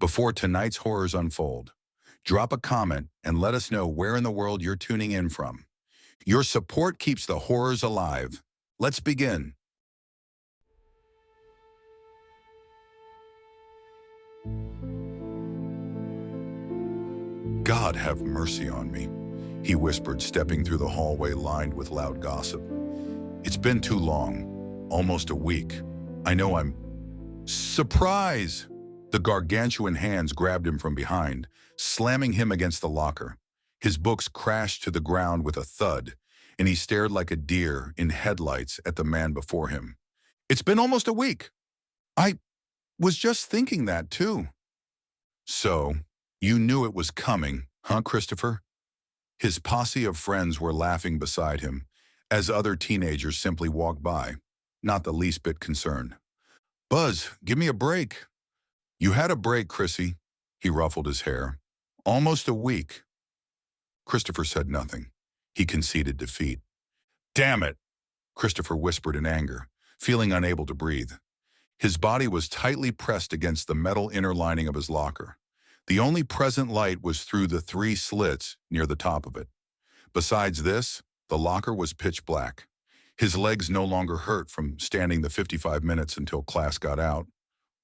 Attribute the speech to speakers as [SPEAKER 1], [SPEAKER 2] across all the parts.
[SPEAKER 1] Before tonight's horrors unfold, drop a comment and let us know where in the world you're tuning in from. Your support keeps the horrors alive. Let's begin. God have mercy on me, he whispered, stepping through the hallway lined with loud gossip. It's been too long, almost a week. I know I'm... Surprise! The gargantuan hands grabbed him from behind, slamming him against the locker. His books crashed to the ground with a thud, and he stared like a deer in headlights at the man before him. It's been almost a week. I was just thinking that too. So, you knew it was coming, huh, Christopher? His posse of friends were laughing beside him, as other teenagers simply walked by, not the least bit concerned. Buzz, give me a break. You had a break, Chrissy. He ruffled his hair. Almost a week. Christopher said nothing. He conceded defeat. Damn it, Christopher whispered in anger, feeling unable to breathe. His body was tightly pressed against the metal inner lining of his locker. The only present light was through the 3 slits near the top of it. Besides this, the locker was pitch black. His legs no longer hurt from standing the 55 minutes until class got out,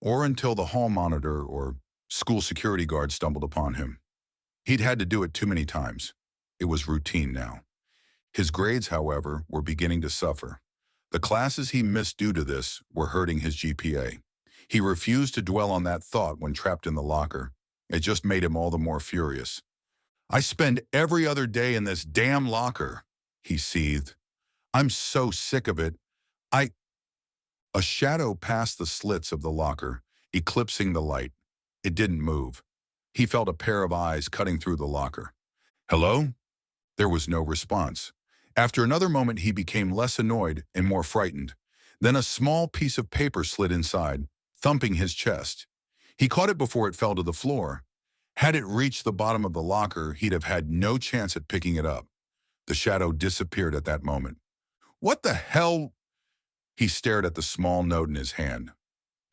[SPEAKER 1] or until the hall monitor or school security guard stumbled upon him. He'd had to do it too many times. It was routine now. His grades, however, were beginning to suffer. The classes he missed due to this were hurting his GPA. He refused to dwell on that thought when trapped in the locker. It just made him all the more furious. I spend every other day in this damn locker, he seethed. I'm so sick of it. A shadow passed the slits of the locker, eclipsing the light. It didn't move. He felt a pair of eyes cutting through the locker. Hello? There was no response. After another moment, he became less annoyed and more frightened. Then a small piece of paper slid inside, thumping his chest. He caught it before it fell to the floor. Had it reached the bottom of the locker, he'd have had no chance at picking it up. The shadow disappeared at that moment. What the hell? He stared at the small note in his hand.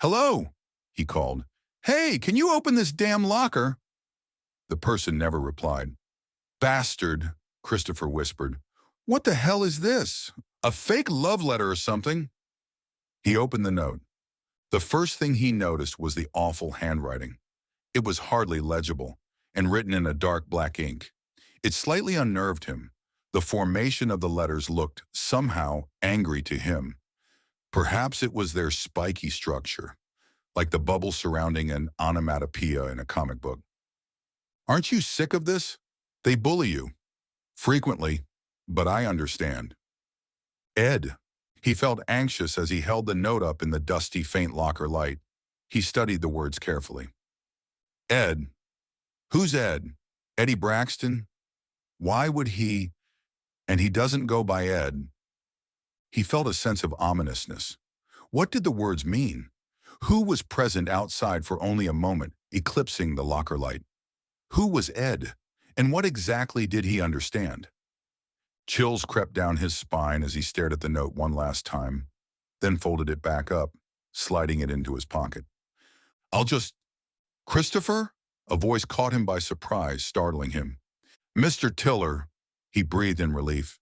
[SPEAKER 1] Hello, he called. Hey, can you open this damn locker? The person never replied. Bastard, Christopher whispered. What the hell is this? A fake love letter or something? He opened the note. The first thing he noticed was the awful handwriting. It was hardly legible and written in a dark black ink. It slightly unnerved him. The formation of the letters looked somehow angry to him. Perhaps it was their spiky structure, like the bubble surrounding an onomatopoeia in a comic book. Aren't you sick of this? They bully you. Frequently, but I understand. Ed. He felt anxious as he held the note up in the dusty, faint locker light. He studied the words carefully. Ed. Who's Ed? Eddie Braxton? Why would he... And he doesn't go by Ed. He felt a sense of ominousness. What did the words mean? Who was present outside for only a moment, eclipsing the locker light? Who was Ed? And what exactly did he understand? Chills crept down his spine as he stared at the note one last time, then folded it back up, sliding it into his pocket. Christopher? A voice caught him by surprise, startling him. Mr. Tiller, he breathed in relief.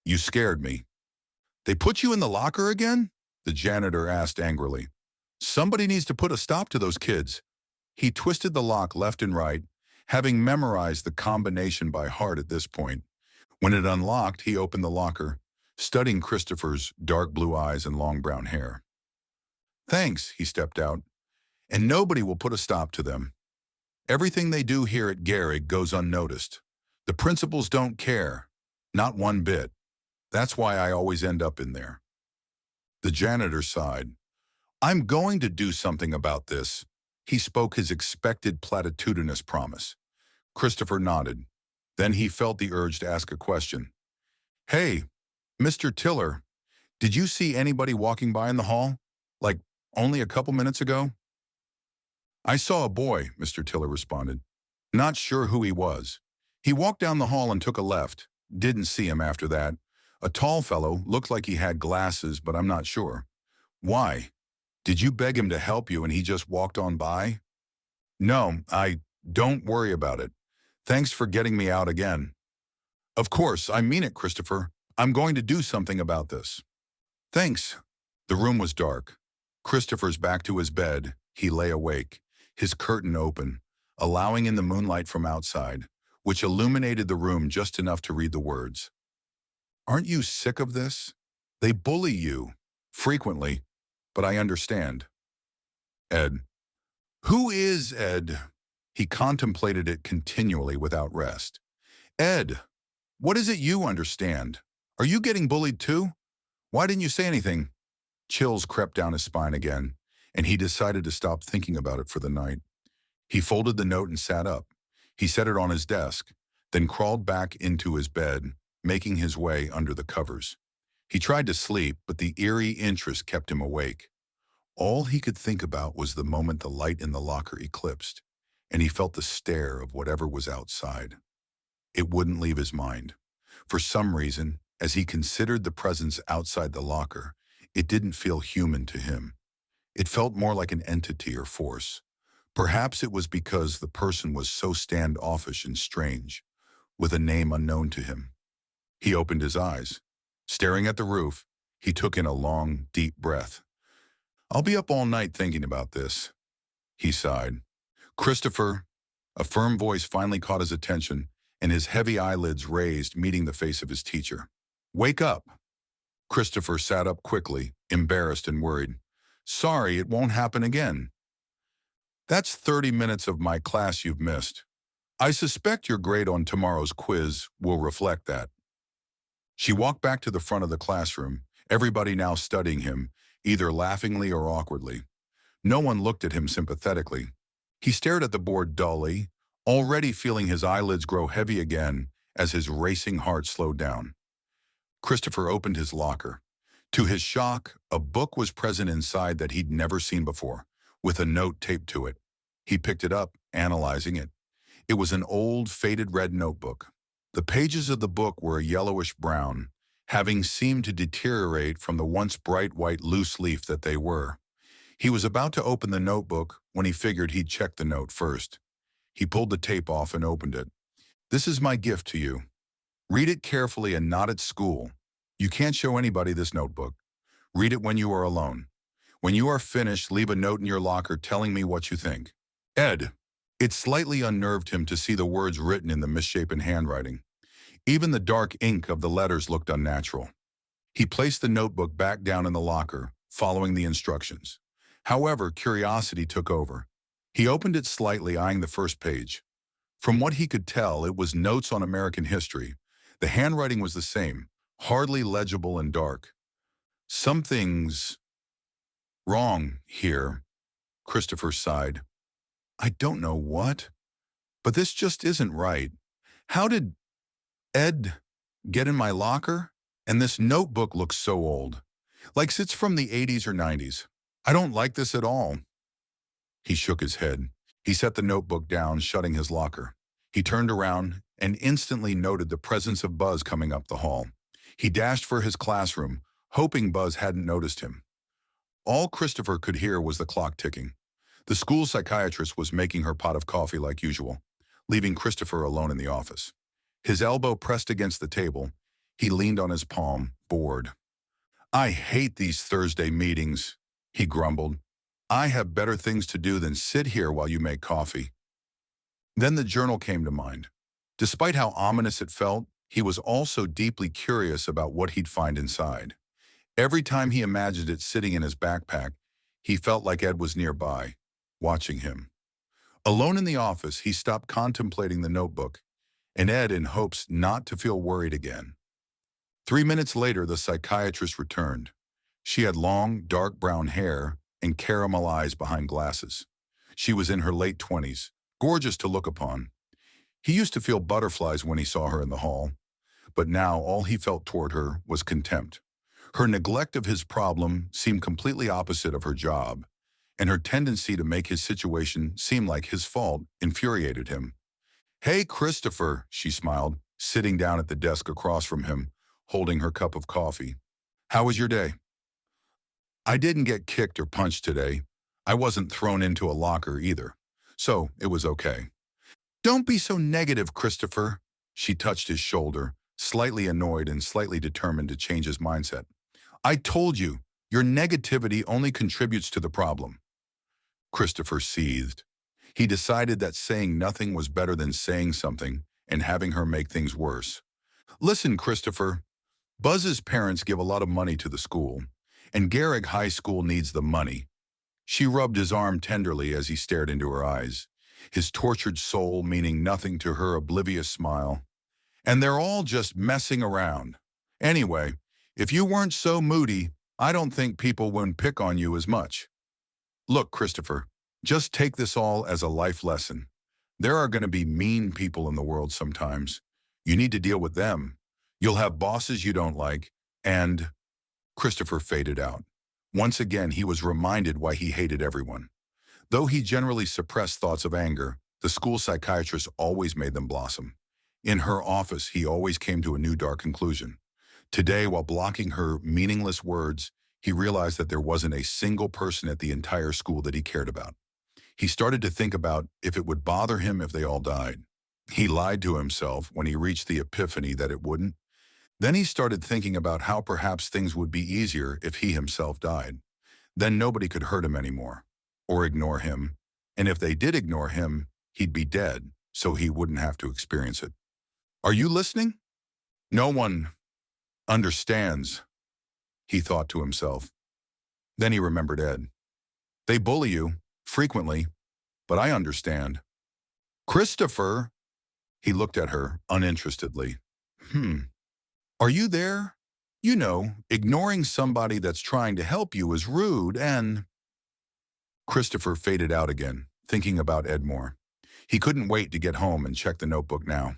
[SPEAKER 1] You scared me. They put you in the locker again? The janitor asked angrily. Somebody needs to put a stop to those kids. He twisted the lock left and right, having memorized the combination by heart at this point. When it unlocked, he opened the locker, studying Christopher's dark blue eyes and long brown hair. Thanks, he stepped out. And nobody will put a stop to them. Everything they do here at Garrick goes unnoticed. The principals don't care, not one bit. That's why I always end up in there. The janitor sighed. I'm going to do something about this. He spoke his expected platitudinous promise. Christopher nodded. Then he felt the urge to ask a question. Hey, Mr. Tiller, did you see anybody walking by in the hall? Like only a couple minutes ago? I saw a boy, Mr. Tiller responded. Not sure who he was. He walked down the hall and took a left. Didn't see him after that. A tall fellow, looked like he had glasses, but I'm not sure. Why? Did you beg him to help you and he just walked on by? No, don't worry about it. Thanks for getting me out again. Of course, I mean it, Christopher. I'm going to do something about this. Thanks. The room was dark. Christopher's back to his bed. He lay awake, his curtain open, allowing in the moonlight from outside, which illuminated the room just enough to read the words. Aren't you sick of this? They bully you, frequently, but I understand. Ed. Who is Ed? He contemplated it continually without rest. Ed, what is it you understand? Are you getting bullied too? Why didn't you say anything? Chills crept down his spine again, and he decided to stop thinking about it for the night. He folded the note and sat up. He set it on his desk, then crawled back into his bed, making his way under the covers. He tried to sleep, but the eerie interest kept him awake. All he could think about was the moment the light in the locker eclipsed, and he felt the stare of whatever was outside. It wouldn't leave his mind. For some reason, as he considered the presence outside the locker, it didn't feel human to him. It felt more like an entity or force. Perhaps it was because the person was so standoffish and strange, with a name unknown to him. He opened his eyes. Staring at the roof, he took in a long, deep breath. I'll be up all night thinking about this, he sighed. Christopher, a firm voice finally caught his attention, and his heavy eyelids raised, meeting the face of his teacher. Wake up. Christopher sat up quickly, embarrassed and worried. Sorry, it won't happen again. That's 30 minutes of my class you've missed. I suspect your grade on tomorrow's quiz will reflect that. She walked back to the front of the classroom, everybody now studying him, either laughingly or awkwardly. No one looked at him sympathetically. He stared at the board dully, already feeling his eyelids grow heavy again as his racing heart slowed down. Christopher opened his locker. To his shock, a book was present inside that he'd never seen before, with a note taped to it. He picked it up, analyzing it. It was an old, faded red notebook. The pages of the book were a yellowish brown, having seemed to deteriorate from the once bright white loose leaf that they were. He was about to open the notebook when he figured he'd check the note first. He pulled the tape off and opened it. This is my gift to you. Read it carefully and not at school. You can't show anybody this notebook. Read it when you are alone. When you are finished, leave a note in your locker telling me what you think. Ed. It slightly unnerved him to see the words written in the misshapen handwriting. Even the dark ink of the letters looked unnatural. He placed the notebook back down in the locker, following the instructions. However, curiosity took over. He opened it slightly, eyeing the first page. From what he could tell, it was notes on American history. The handwriting was the same, hardly legible and dark. Something's wrong here, Christopher sighed. I don't know what, but this just isn't right. How did Ed get in my locker? And this notebook looks so old, like it's from the 80s or 90s. I don't like this at all. He shook his head. He set the notebook down, shutting his locker. He turned around and instantly noted the presence of Buzz coming up the hall. He dashed for his classroom, hoping Buzz hadn't noticed him. All Christopher could hear was the clock ticking. The school psychiatrist was making her pot of coffee like usual, leaving Christopher alone in the office. His elbow pressed against the table, he leaned on his palm, bored. I hate these Thursday meetings, he grumbled. I have better things to do than sit here while you make coffee. Then the journal came to mind. Despite how ominous it felt, he was also deeply curious about what he'd find inside. Every time he imagined it sitting in his backpack, he felt like Ed was nearby, watching him. Alone in the office, he stopped contemplating the notebook, and Ed in hopes not to feel worried again. 3 minutes later, the psychiatrist returned. She had long, dark brown hair and caramel eyes behind glasses. She was in her late 20s, gorgeous to look upon. He used to feel butterflies when he saw her in the hall, but now all he felt toward her was contempt. Her neglect of his problem seemed completely opposite of her job, and her tendency to make his situation seem like his fault infuriated him. Hey, Christopher, she smiled, sitting down at the desk across from him, holding her cup of coffee. How was your day? I didn't get kicked or punched today. I wasn't thrown into a locker either. So it was okay. Don't be so negative, Christopher. She touched his shoulder, slightly annoyed and slightly determined to change his mindset. I told you, your negativity only contributes to the problem. Christopher seethed. He decided that saying nothing was better than saying something and having her make things worse. Listen, Christopher, Buzz's parents give a lot of money to the school, and Garrick High School needs the money. She rubbed his arm tenderly as he stared into her eyes, his tortured soul meaning nothing to her oblivious smile. And they're all just messing around. Anyway, if you weren't so moody, I don't think people wouldn't pick on you as much. Look, Christopher, just take this all as a life lesson. There are going to be mean people in the world sometimes. You need to deal with them. You'll have bosses you don't like, and Christopher faded out. Once again, he was reminded why he hated everyone. Though he generally suppressed thoughts of anger, the school psychiatrist always made them blossom. In her office, he always came to a new dark conclusion. Today, while blocking her meaningless words, he realized that there wasn't a single person at the entire school that he cared about. He started to think about if it would bother him if they all died. He lied to himself when he reached the epiphany that it wouldn't. Then he started thinking about how perhaps things would be easier if he himself died. Then nobody could hurt him anymore, or ignore him. And if they did ignore him, he'd be dead, so he wouldn't have to experience it. Are you listening? No one understands, he thought to himself. Then he remembered Ed. They bully you, frequently, but I understand. Christopher, he looked at her uninterestedly. Are you there? You know, ignoring somebody that's trying to help you is rude and… Christopher faded out again, thinking about Ed more. He couldn't wait to get home and check the notebook now.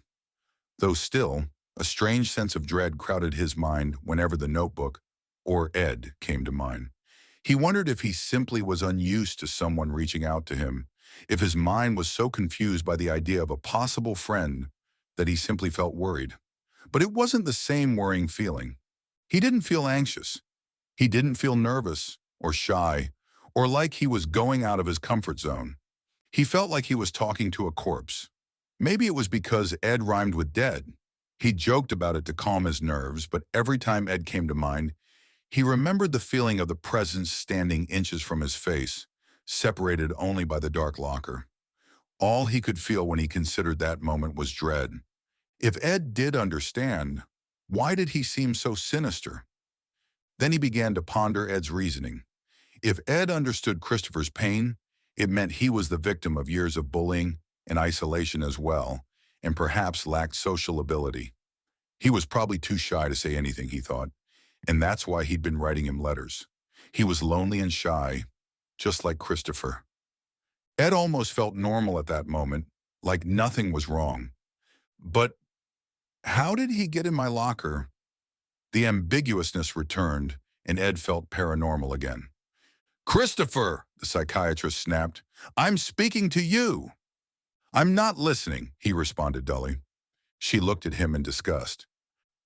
[SPEAKER 1] Though still, a strange sense of dread crowded his mind whenever the notebook, or Ed, came to mind. He wondered if he simply was unused to someone reaching out to him, if his mind was so confused by the idea of a possible friend that he simply felt worried. But it wasn't the same worrying feeling. He didn't feel anxious. He didn't feel nervous or shy or like he was going out of his comfort zone. He felt like he was talking to a corpse. Maybe it was because Ed rhymed with dead. He joked about it to calm his nerves, but every time Ed came to mind, he remembered the feeling of the presence standing inches from his face, separated only by the dark locker. All he could feel when he considered that moment was dread. If Ed did understand, why did he seem so sinister? Then he began to ponder Ed's reasoning. If Ed understood Christopher's pain, it meant he was the victim of years of bullying and isolation as well, and perhaps lacked social ability. He was probably too shy to say anything, he thought, and that's why he'd been writing him letters. He was lonely and shy, just like Christopher. Ed almost felt normal at that moment, like nothing was wrong. But how did he get in my locker? The ambiguousness returned, and Ed felt paranormal again. Christopher, the psychiatrist snapped, I'm speaking to you. I'm not listening, he responded dully. She looked at him in disgust.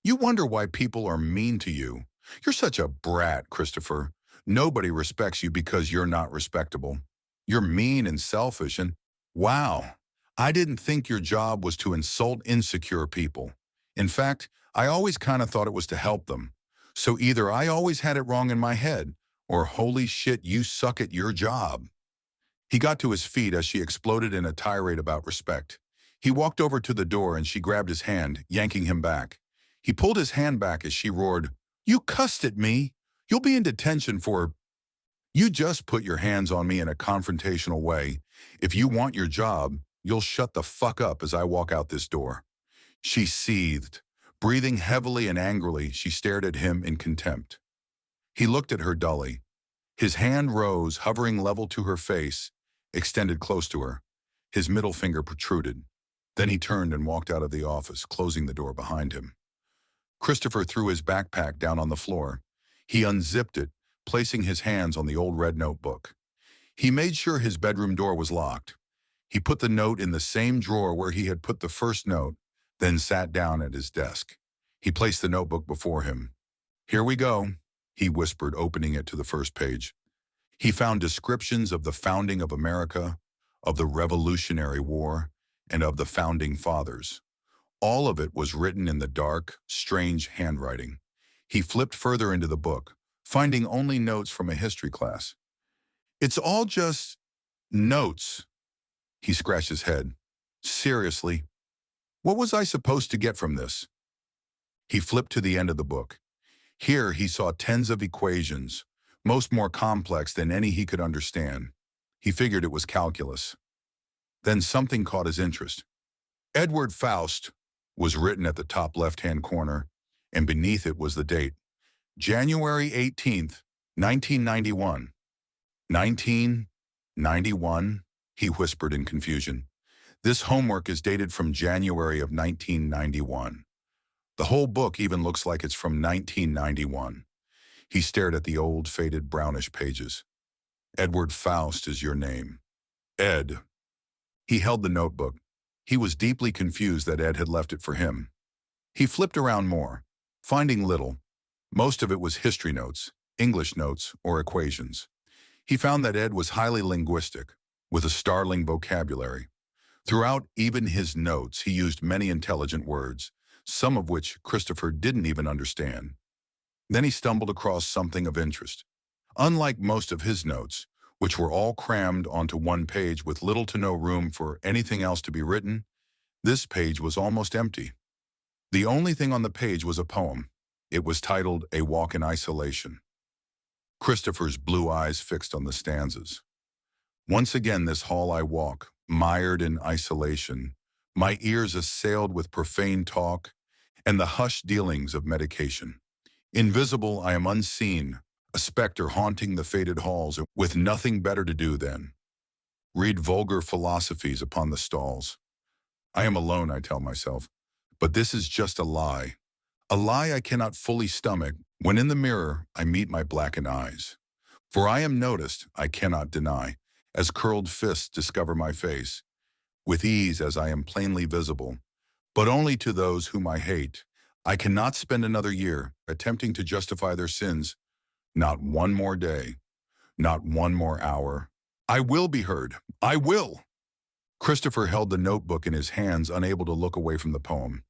[SPEAKER 1] You wonder why people are mean to you. You're such a brat, Christopher. Nobody respects you because you're not respectable. You're mean and selfish and… Wow, I didn't think your job was to insult insecure people. In fact, I always kind of thought it was to help them. So either I always had it wrong in my head, or holy shit, you suck at your job. He got to his feet as she exploded in a tirade about respect. He walked over to the door and she grabbed his hand, yanking him back. He pulled his hand back as she roared, You cussed at me. You'll be in detention for… You just put your hands on me in a confrontational way. If you want your job, you'll shut the fuck up as I walk out this door. She seethed. Breathing heavily and angrily, she stared at him in contempt. He looked at her dully. His hand rose, hovering level to her face, extended close to her. His middle finger protruded. Then he turned and walked out of the office, closing the door behind him. Christopher threw his backpack down on the floor. He unzipped it, placing his hands on the old red notebook. He made sure his bedroom door was locked. He put the note in the same drawer where he had put the first note, then sat down at his desk. He placed the notebook before him. Here we go, he whispered, opening it to the first page. He found descriptions of the founding of America, of the Revolutionary War, and of the Founding Fathers. All of it was written in the dark, strange handwriting. He flipped further into the book, finding only notes from a history class. It's all just notes. He scratched his head. Seriously, what was I supposed to get from this? He flipped to the end of the book. Here he saw tens of equations, most more complex than any he could understand. He figured it was calculus. Then something caught his interest. Edward Faust was written at the top left-hand corner, and beneath it was the date, January 18th, 1991. 1991, he whispered in confusion. This homework is dated from January of 1991. The whole book even looks like it's from 1991. He stared at the old, faded, brownish pages. Edward Faust is your name. Ed. He held the notebook. He was deeply confused that Ed had left it for him. He flipped around more, finding little. Most of it was history notes, English notes, or equations. He found that Ed was highly linguistic, with a startling vocabulary. Throughout even his notes, he used many intelligent words, some of which Christopher didn't even understand. Then he stumbled across something of interest. Unlike most of his notes, which were all crammed onto one page with little to no room for anything else to be written, this page was almost empty. The only thing on the page was a poem. It was titled A Walk in Isolation. Christopher's blue eyes fixed on the stanzas. Once again this hall I walk, mired in isolation, my ears assailed with profane talk and the hushed dealings of medication. Invisible, I am unseen, a specter haunting the faded halls with nothing better to do than read vulgar philosophies upon the stalls. I am alone, I tell myself, but this is just a lie I cannot fully stomach when in the mirror I meet my blackened eyes. For I am noticed, I cannot deny, as curled fists discover my face, with ease as I am plainly visible, but only to those whom I hate. I cannot spend another year attempting to justify their sins. Not one more day, not one more hour. I will be heard. I will. Christopher held the notebook in his hands, unable to look away from the poem.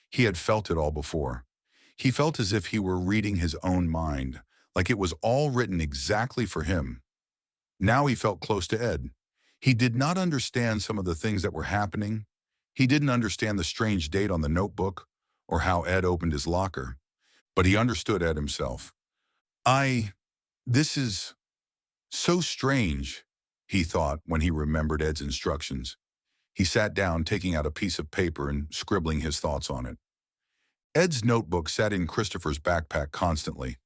[SPEAKER 1] He had felt it all before. He felt as if he were reading his own mind, like it was all written exactly for him. Now he felt close to Ed. He did not understand some of the things that were happening. He didn't understand the strange date on the notebook or how Ed opened his locker, but he understood Ed himself. This is so strange, he thought when he remembered Ed's instructions. He sat down, taking out a piece of paper and scribbling his thoughts on it. Ed's notebook sat in Christopher's backpack constantly.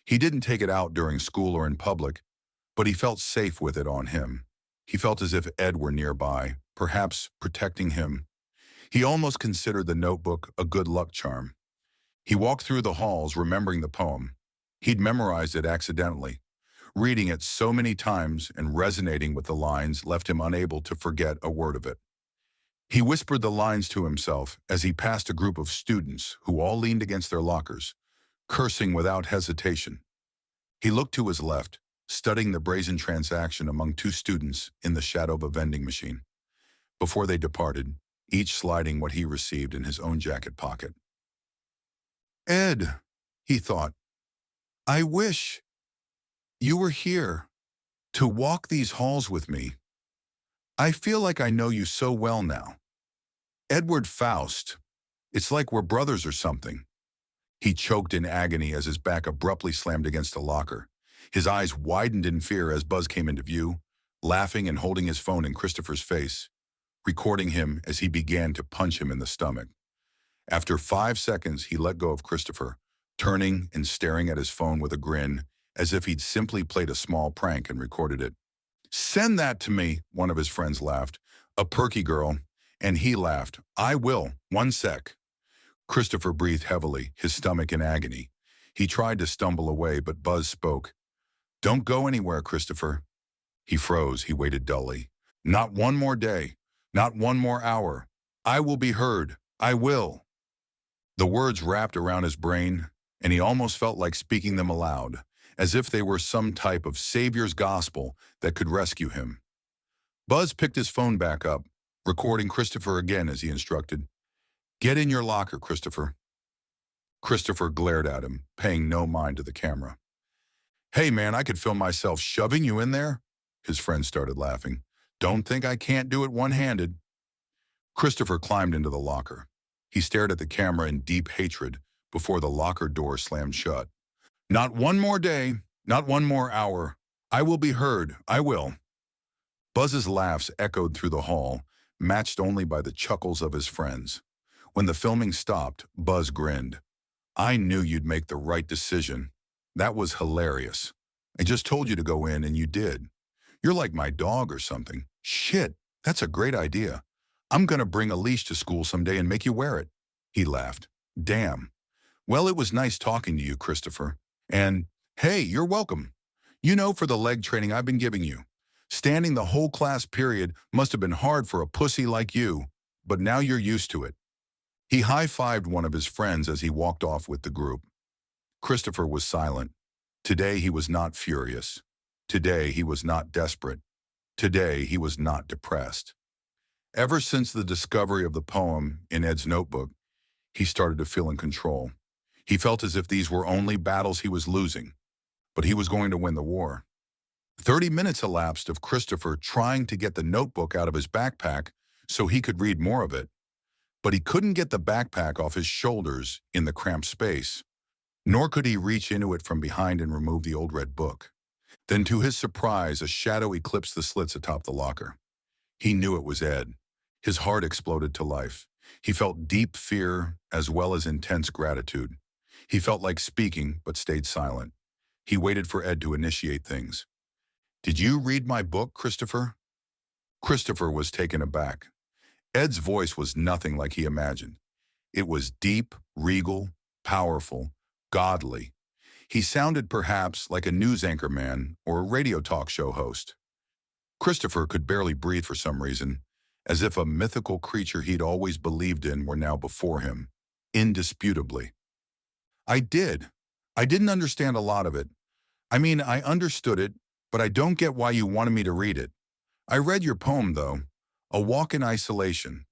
[SPEAKER 1] He didn't take it out during school or in public, but he felt safe with it on him. He felt as if Ed were nearby, perhaps protecting him. He almost considered the notebook a good luck charm. He walked through the halls remembering the poem. He'd memorized it accidentally. Reading it so many times and resonating with the lines left him unable to forget a word of it. He whispered the lines to himself as he passed a group of students who all leaned against their lockers, cursing without hesitation. He looked to his left, studying the brazen transaction among two students in the shadow of a vending machine. Before they departed, each sliding what he received in his own jacket pocket. Ed, he thought, I wish you were here to walk these halls with me. I feel like I know you so well now. Edward Faust, it's like we're brothers or something. He choked in agony as his back abruptly slammed against a locker. His eyes widened in fear as Buzz came into view, laughing and holding his phone in Christopher's face, recording him as he began to punch him in the stomach. After 5 seconds, he let go of Christopher, turning and staring at his phone with a grin, as if he'd simply played a small prank and recorded it. Send that to me, one of his friends laughed, a perky girl, and he laughed. I will, 1 sec. Christopher breathed heavily, his stomach in agony. He tried to stumble away, but Buzz spoke. Don't go anywhere, Christopher. He froze, he waited dully. Not one more day, not one more hour. I will be heard. I will. The words wrapped around his brain, and he almost felt like speaking them aloud, as if they were some type of Savior's gospel that could rescue him. Buzz picked his phone back up, recording Christopher again as he instructed. Get in your locker, Christopher. Christopher glared at him, paying no mind to the camera. Hey man, I could feel myself shoving you in there. His friend started laughing. Don't think I can't do it one-handed. Christopher climbed into the locker. He stared at the camera in deep hatred before the locker door slammed shut. Not one more day, not one more hour. I will be heard, I will. Buzz's laughs echoed through the hall, matched only by the chuckles of his friends. When the filming stopped, Buzz grinned. I knew you'd make the right decision. That was hilarious. I just told you to go in and you did. You're like my dog or something. Shit, that's a great idea. I'm gonna bring a leash to school someday and make you wear it. He laughed. Damn. Well, it was nice talking to you, Christopher. And, hey, you're welcome. You know, for the leg training I've been giving you. Standing the whole class period must have been hard for a pussy like you, but now you're used to it. He high-fived one of his friends as he walked off with the group. Christopher was silent. Today he was not furious. Today he was not desperate. Today he was not depressed. Ever since the discovery of the poem in Ed's notebook, he started to feel in control. He felt as if these were only battles he was losing, but he was going to win the war. 30 minutes elapsed of Christopher trying to get the notebook out of his backpack so he could read more of it, but he couldn't get the backpack off his shoulders in the cramped space, nor could he reach into it from behind and remove the old red book. Then, to his surprise, a shadow eclipsed the slits atop the locker. He knew it was Ed. His heart exploded to life. He felt deep fear as well as intense gratitude. He felt like speaking, but stayed silent. He waited for Ed to initiate things. Did you read my book, Christopher? Christopher was taken aback. Ed's voice was nothing like he imagined. It was deep, regal, powerful, godly. He sounded perhaps like a news anchor man or a radio talk show host. Christopher could barely breathe for some reason, as if a mythical creature he'd always believed in were now before him, indisputably. I did. I didn't understand a lot of it. I mean, I understood it, but I don't get why you wanted me to read it. I read your poem, though, A Walk in Isolation.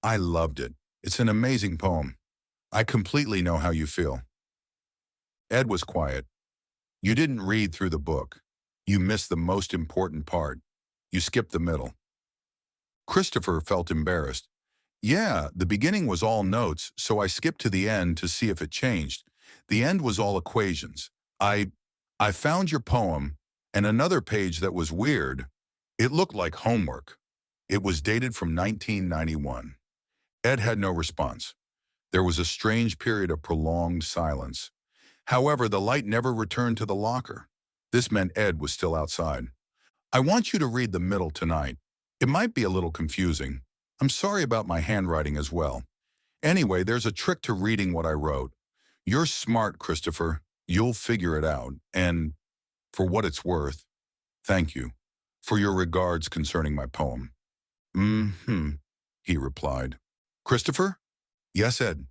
[SPEAKER 1] I loved it. It's an amazing poem. I completely know how you feel. Ed was quiet. You didn't read through the book. You missed the most important part. You skipped the middle. Christopher felt embarrassed. Yeah, the beginning was all notes, so I skipped to the end to see if it changed. The end was all equations. I found your poem, and another page that was weird. It looked like homework. It was dated from 1991. Ed had no response. There was a strange period of prolonged silence. However, the light never returned to the locker. This meant Ed was still outside. I want you to read the middle tonight. It might be a little confusing. I'm sorry about my handwriting as well. Anyway, there's a trick to reading what I wrote. You're smart, Christopher. You'll figure it out. And for what it's worth, thank you for your regards concerning my poem. Mm-hmm, he replied. Christopher? Yes, Ed.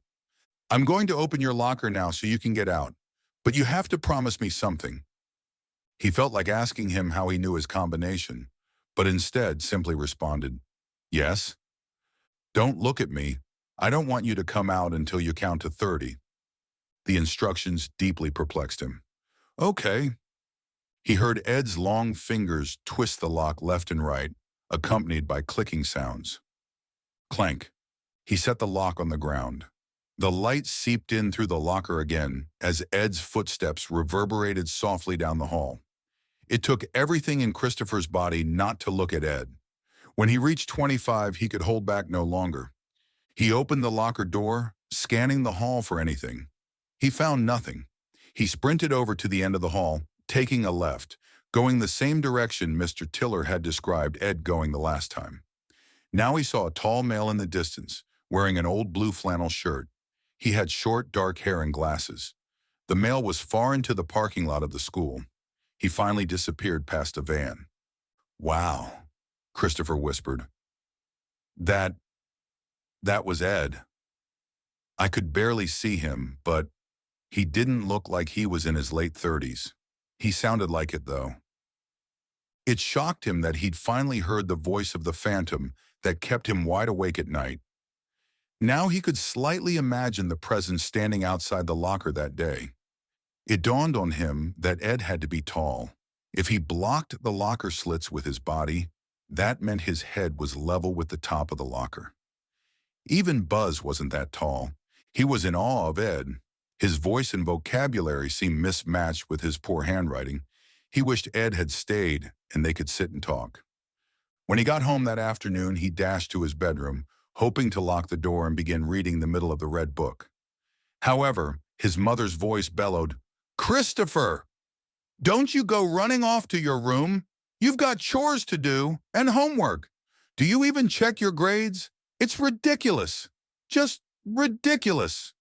[SPEAKER 1] I'm going to open your locker now so you can get out, but you have to promise me something. He felt like asking him how he knew his combination, but instead simply responded, yes. Don't look at me. I don't want you to come out until you count to 30. The instructions deeply perplexed him. Okay. He heard Ed's long fingers twist the lock left and right, accompanied by clicking sounds. Clank. He set the lock on the ground. The light seeped in through the locker again as Ed's footsteps reverberated softly down the hall. It took everything in Christopher's body not to look at Ed. When he reached 25, he could hold back no longer. He opened the locker door, scanning the hall for anything. He found nothing. He sprinted over to the end of the hall, taking a left, going the same direction Mr. Tiller had described Ed going the last time. Now he saw a tall male in the distance, wearing an old blue flannel shirt. He had short, dark hair and glasses. The male was far into the parking lot of the school. He finally disappeared past a van. Wow, Christopher whispered. That was Ed. I could barely see him, but he didn't look like he was in his late 30s. He sounded like it, though. It shocked him that he'd finally heard the voice of the phantom that kept him wide awake at night. Now he could slightly imagine the presence standing outside the locker that day. It dawned on him that Ed had to be tall. If he blocked the locker slits with his body, that meant his head was level with the top of the locker. Even Buzz wasn't that tall. He was in awe of Ed. His voice and vocabulary seemed mismatched with his poor handwriting. He wished Ed had stayed and they could sit and talk. When he got home that afternoon, he dashed to his bedroom, hoping to lock the door and begin reading the middle of the red book. However, his mother's voice bellowed, "Christopher, don't you go running off to your room? You've got chores to do and homework. Do you even check your grades? It's ridiculous. Just ridiculous."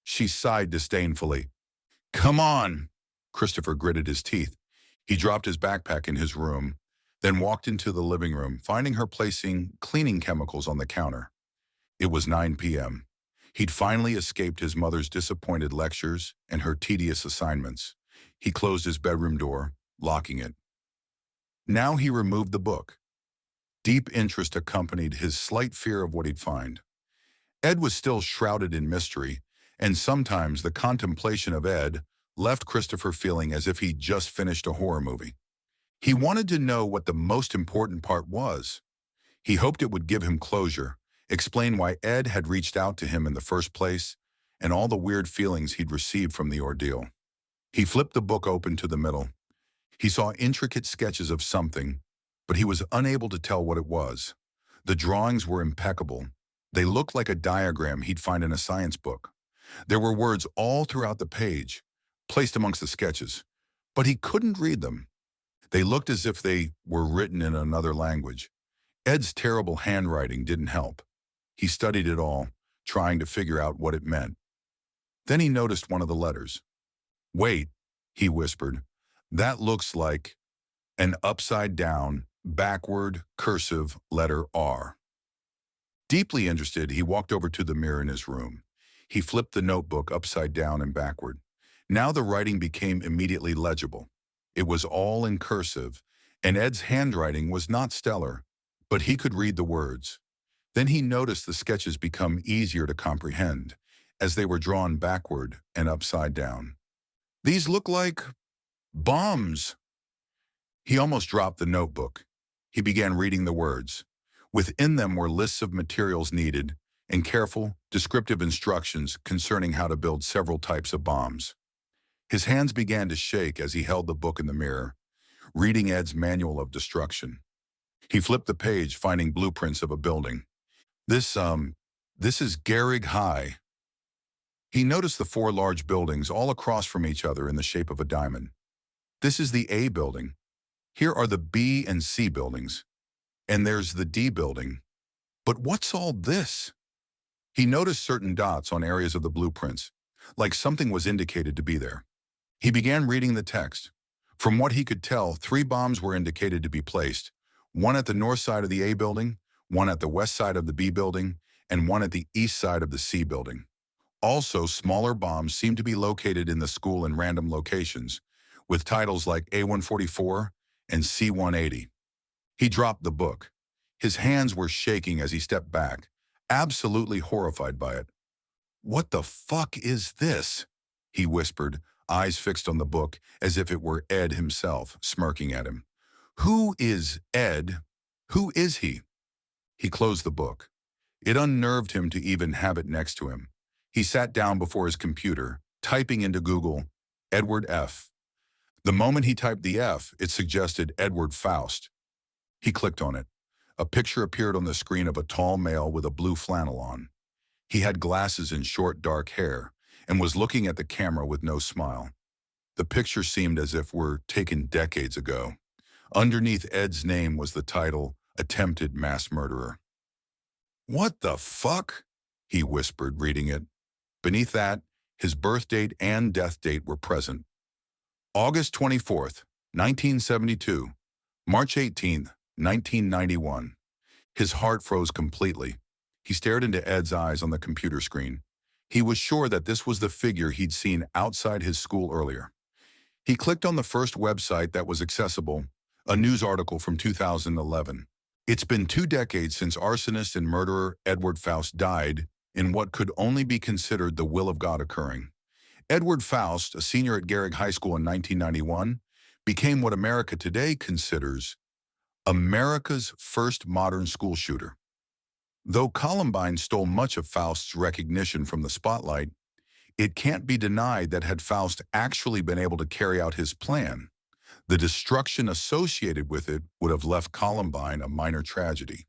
[SPEAKER 1] She sighed disdainfully. "Come on." Christopher gritted his teeth. He dropped his backpack in his room, then walked into the living room, finding her placing cleaning chemicals on the counter. It was 9 p.m. He'd finally escaped his mother's disappointed lectures and her tedious assignments. He closed his bedroom door, locking it. Now he removed the book. Deep interest accompanied his slight fear of what he'd find. Ed was still shrouded in mystery, and sometimes the contemplation of Ed left Christopher feeling as if he'd just finished a horror movie. He wanted to know what the most important part was. He hoped it would give him closure, explain why Ed had reached out to him in the first place, and all the weird feelings he'd received from the ordeal. He flipped the book open to the middle. He saw intricate sketches of something, but he was unable to tell what it was. The drawings were impeccable. They looked like a diagram he'd find in a science book. There were words all throughout the page, placed amongst the sketches, but he couldn't read them. They looked as if they were written in another language. Ed's terrible handwriting didn't help. He studied it all, trying to figure out what it meant. Then he noticed one of the letters. "Wait," he whispered. "That looks like an upside-down, backward, cursive letter R." Deeply interested, he walked over to the mirror in his room. He flipped the notebook upside down and backward. Now the writing became immediately legible. It was all in cursive, and Ed's handwriting was not stellar, but he could read the words. Then he noticed the sketches become easier to comprehend, as they were drawn backward and upside down. "These look like bombs." He almost dropped the notebook. He began reading the words. Within them were lists of materials needed and careful, descriptive instructions concerning how to build several types of bombs. His hands began to shake as he held the book in the mirror, reading Ed's manual of destruction. He flipped the page, finding blueprints of a building. This is Garrig High." He noticed the 4 large buildings all across from each other in the shape of a diamond. "This is the A building. Here are the B and C buildings. And there's the D building. But what's all this?" He noticed certain dots on areas of the blueprints, like something was indicated to be there. He began reading the text. From what he could tell, 3 bombs were indicated to be placed, one at the north side of the A building, one at the west side of the B building, and one at the east side of the C building. Also, smaller bombs seemed to be located in the school in random locations, with titles like A-144 and C-180. He dropped the book. His hands were shaking as he stepped back, absolutely horrified by it. "What the fuck is this?" he whispered, eyes fixed on the book as if it were Ed himself, smirking at him. "Who is Ed? Who is he?" He closed the book. It unnerved him to even have it next to him. He sat down before his computer, typing into Google, "Edward F." The moment he typed the F, it suggested Edward Faust. He clicked on it. A picture appeared on the screen of a tall male with a blue flannel on. He had glasses and short, dark hair, and was looking at the camera with no smile. The picture seemed as if were taken decades ago. Underneath Ed's name was the title, "Attempted Mass Murderer." "What the fuck?" he whispered, reading it. Beneath that, his birth date and death date were present. August 24th, 1972, March 18th, 1991. His heart froze completely. He stared into Ed's eyes on the computer screen. He was sure that this was the figure he'd seen outside his school earlier. He clicked on the first website that was accessible, A news article from 2011. It's been 2 decades since arsonist and murderer Edward Faust died in what could only be considered the will of God occurring. Edward Faust, a senior at Garrick High School in 1991, became what America today considers America's first modern school shooter. Though Columbine stole much of Faust's recognition from the spotlight, it can't be denied that had Faust actually been able to carry out his plan, the destruction associated with it would have left Columbine a minor tragedy.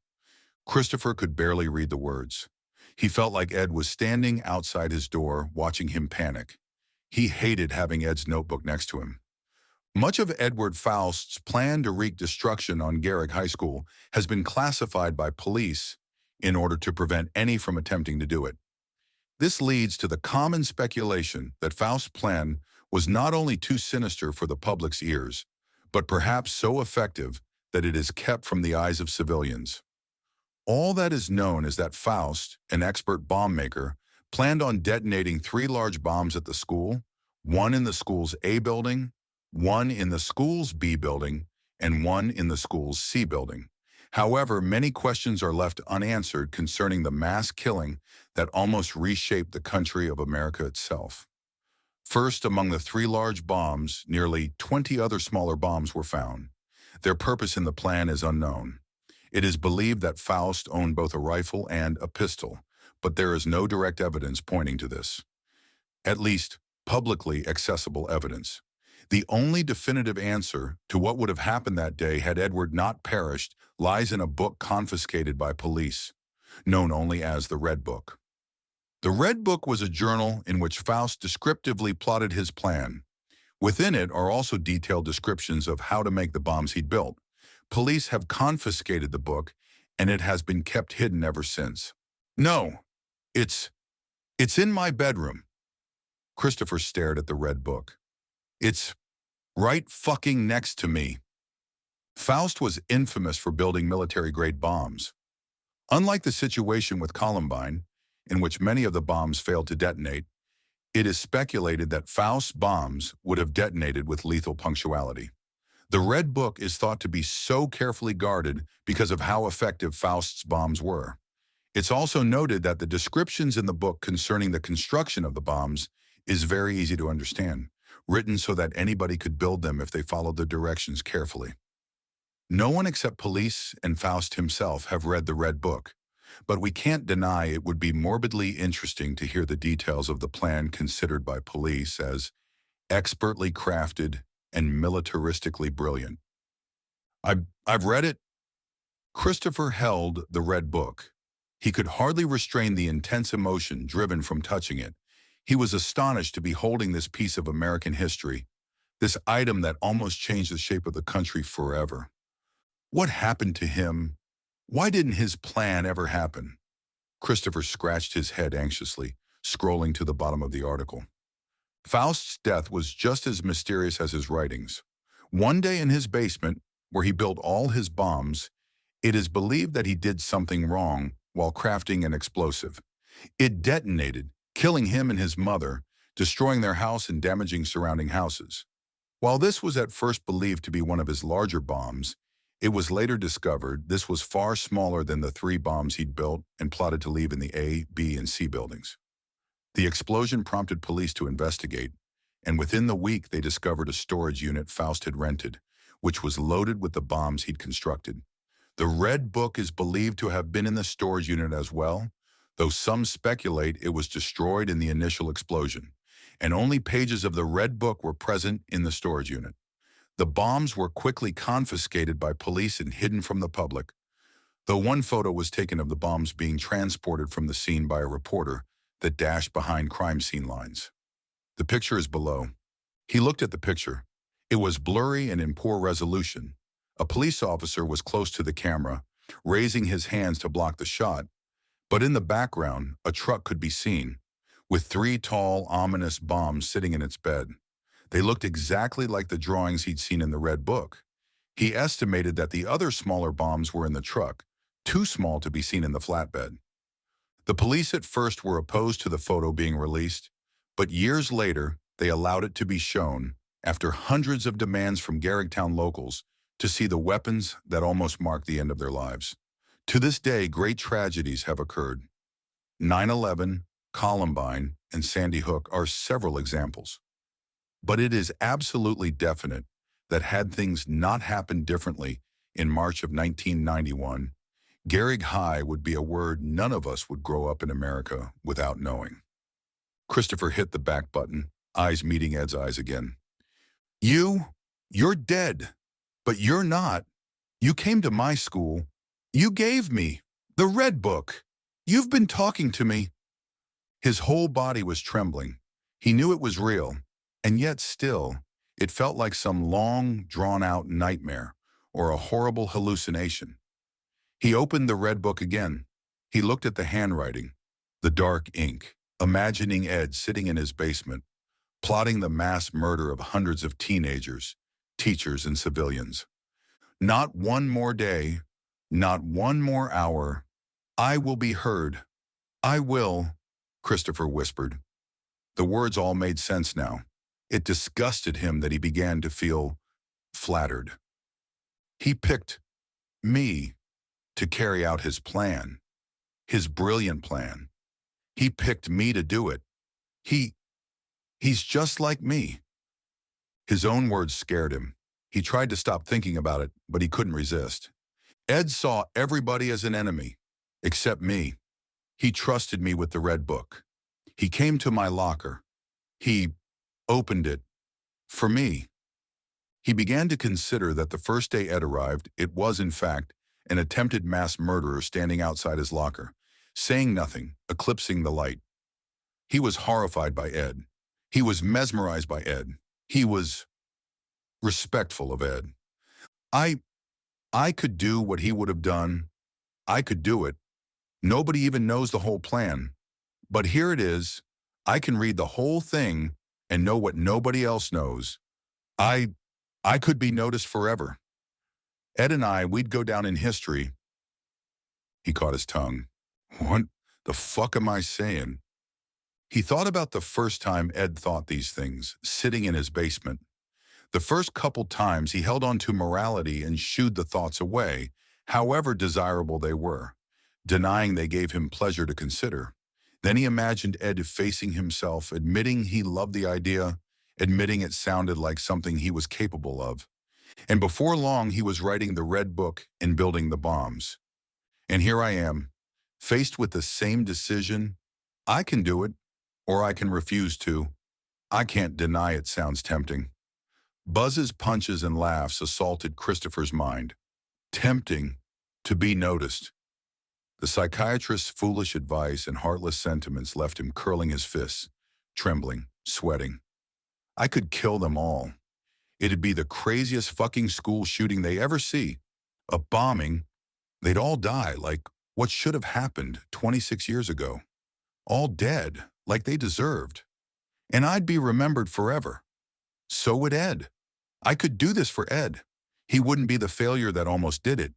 [SPEAKER 1] Christopher could barely read the words. He felt like Ed was standing outside his door, watching him panic. He hated having Ed's notebook next to him. Much of Edward Faust's plan to wreak destruction on Garrick High School has been classified by police in order to prevent any from attempting to do it. This leads to the common speculation that Faust's plan was not only too sinister for the public's ears, but perhaps so effective that it is kept from the eyes of civilians. All that is known is that Faust, an expert bomb maker, planned on detonating 3 large bombs at the school, one in the school's A building, one in the school's B building, and one in the school's C building. However, many questions are left unanswered concerning the mass killing that almost reshaped the country of America itself. First, among the 3 large bombs, nearly 20 other smaller bombs were found. Their purpose in the plan is unknown. It is believed that Faust owned both a rifle and a pistol, but there is no direct evidence pointing to this. At least, publicly accessible evidence. The only definitive answer to what would have happened that day had Edward not perished lies in a book confiscated by police, known only as the Red Book. The Red Book was a journal in which Faust descriptively plotted his plan. Within it are also detailed descriptions of how to make the bombs he'd built. Police have confiscated the book, and it has been kept hidden ever since. No, it's in my bedroom. Christopher stared at the Red Book. It's right fucking next to me. Faust was infamous for building military-grade bombs. Unlike the situation with Columbine, in which many of the bombs failed to detonate, it is speculated that Faust's bombs would have detonated with lethal punctuality. The Red Book is thought to be so carefully guarded because of how effective Faust's bombs were. It's also noted that the descriptions in the book concerning the construction of the bombs is very easy to understand, written so that anybody could build them if they followed the directions carefully. No one except police and Faust himself have read the Red Book, but we can't deny it would be morbidly interesting to hear the details of the plan considered by police as expertly crafted and militaristically brilliant. I've read it. Christopher held the Red Book. He could hardly restrain the intense emotion driven from touching it. He was astonished to be holding this piece of American history, this item that almost changed the shape of the country forever. What happened to him? Why didn't his plan ever happen? Christopher scratched his head anxiously, scrolling to the bottom of the article. Faust's death was just as mysterious as his writings. One day in his basement, where he built all his bombs, it is believed that he did something wrong while crafting an explosive. It detonated, killing him and his mother, destroying their house and damaging surrounding houses. While this was at first believed to be one of his larger bombs, it was later discovered this was far smaller than the 3 bombs he'd built and plotted to leave in the A, B, and C buildings. The explosion prompted police to investigate, and within the week they discovered a storage unit Faust had rented, which was loaded with the bombs he'd constructed. The Red Book is believed to have been in the storage unit as well, though some speculate it was destroyed in the initial explosion, and only pages of the Red Book were present in the storage unit. The bombs were quickly confiscated by police and hidden from the public, though one photo was taken of the bombs being transported from the scene by a reporter that dashed behind crime scene lines. The picture is below. He looked at the picture. It was blurry and in poor resolution. A police officer was close to the camera, raising his hands to block the shot, but in the background, a truck could be seen, with 3 tall, ominous bombs sitting in its bed. They looked exactly like the drawings he'd seen in the Red Book. He estimated that the other smaller bombs were in the truck, too small to be seen in the flatbed. The police at first were opposed to the photo being released, but years later, they allowed it to be shown after hundreds of demands from Garricktown locals to see the weapons that almost marked the end of their lives. To this day, great tragedies have occurred. 9/11, Columbine, and Sandy Hook are several examples. But it is absolutely definite that had things not happened differently in March of 1991, Gehrig High would be a word none of us would grow up in America without knowing. Christopher hit the back button, eyes meeting Ed's eyes again. You're dead, but you're not. You came to my school. You gave me the Red Book. You've been talking to me. His whole body was trembling. He knew it was real, and yet still, it felt like some long, drawn-out nightmare or a horrible hallucination. He opened the Red Book again. He looked at the handwriting, the dark ink, imagining Ed sitting in his basement, plotting the mass murder of hundreds of teenagers, teachers, and civilians. Not one more day, not one more hour. I will be heard. I will, Christopher whispered. The words all made sense now. It disgusted him that he began to feel flattered. He picked me to carry out his plan, his brilliant plan. He picked me to do it. He's just like me. His own words scared him. He tried to stop thinking about it, but he couldn't resist. Ed saw everybody as an enemy, except me. He trusted me with the Red Book. He came to my locker. He opened it for me. He began to consider that the first day Ed arrived, it was, in fact, an attempted mass murderer standing outside his locker, saying nothing, eclipsing the light. He was horrified by Ed. He was mesmerized by Ed. He was respectful of Ed. I could do what he would have done. I could do it. Nobody even knows the whole plan. But here it is. I can read the whole thing and know what nobody else knows. I could be noticed forever. Ed and we'd go down in history. He caught his tongue. What the fuck am I saying? He thought about the first time Ed thought these things, sitting in his basement. The first couple times he held on to morality and shooed the thoughts away, however desirable they were, denying they gave him pleasure to consider. Then he imagined Ed facing himself, admitting he loved the idea, admitting it sounded like something he was capable of. And before long, he was writing the Red Book and building the bombs. And here I am, faced with the same decision. I can do it, or I can refuse to. I can't deny it sounds tempting. Buzz's punches and laughs assaulted Christopher's mind. Tempting to be noticed. The psychiatrist's foolish advice and heartless sentiments left him curling his fists, trembling, sweating. I could kill them all. It'd be the craziest fucking school shooting they ever see. A bombing. They'd all die like what should have happened 26 years ago. All dead, like they deserved. And I'd be remembered forever. So would Ed. I could do this for Ed. He wouldn't be the failure that almost did it.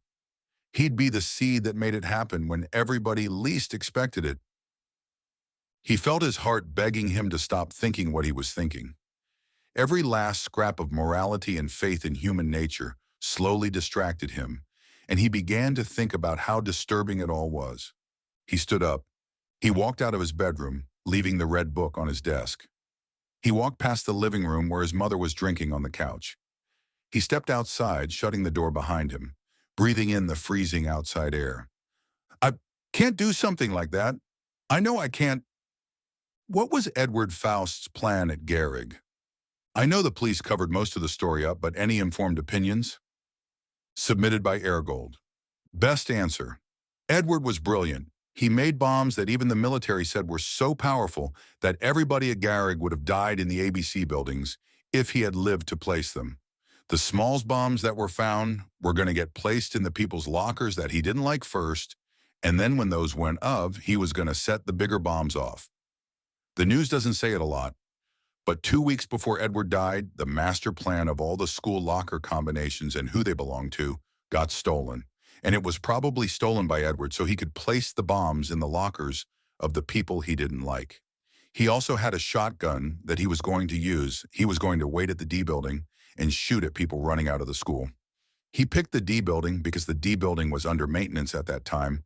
[SPEAKER 1] He'd be the seed that made it happen when everybody least expected it. He felt his heart begging him to stop thinking what he was thinking. Every last scrap of morality and faith in human nature slowly distracted him, and he began to think about how disturbing it all was. He stood up. He walked out of his bedroom, leaving the Red Book on his desk. He walked past the living room where his mother was drinking on the couch. He stepped outside, shutting the door behind him, breathing in the freezing outside air. I can't do something like that. I know I can't. What was Edward Faust's plan at Gehrig? I know the police covered most of the story up, but any informed opinions? Submitted by Airgold. Best answer. Edward was brilliant. He made bombs that even the military said were so powerful that everybody at Gehrig would have died in the ABC buildings if he had lived to place them. The Smalls bombs that were found were going to get placed in the people's lockers that he didn't like first, and then when those went up, he was going to set the bigger bombs off. The news doesn't say it a lot, but 2 weeks before Edward died, the master plan of all the school locker combinations and who they belonged to got stolen. And it was probably stolen by Edward so he could place the bombs in the lockers of the people he didn't like. He also had a shotgun that he was going to use. He was going to wait at the D building and shoot at people running out of the school. He picked the D building because the D building was under maintenance at that time,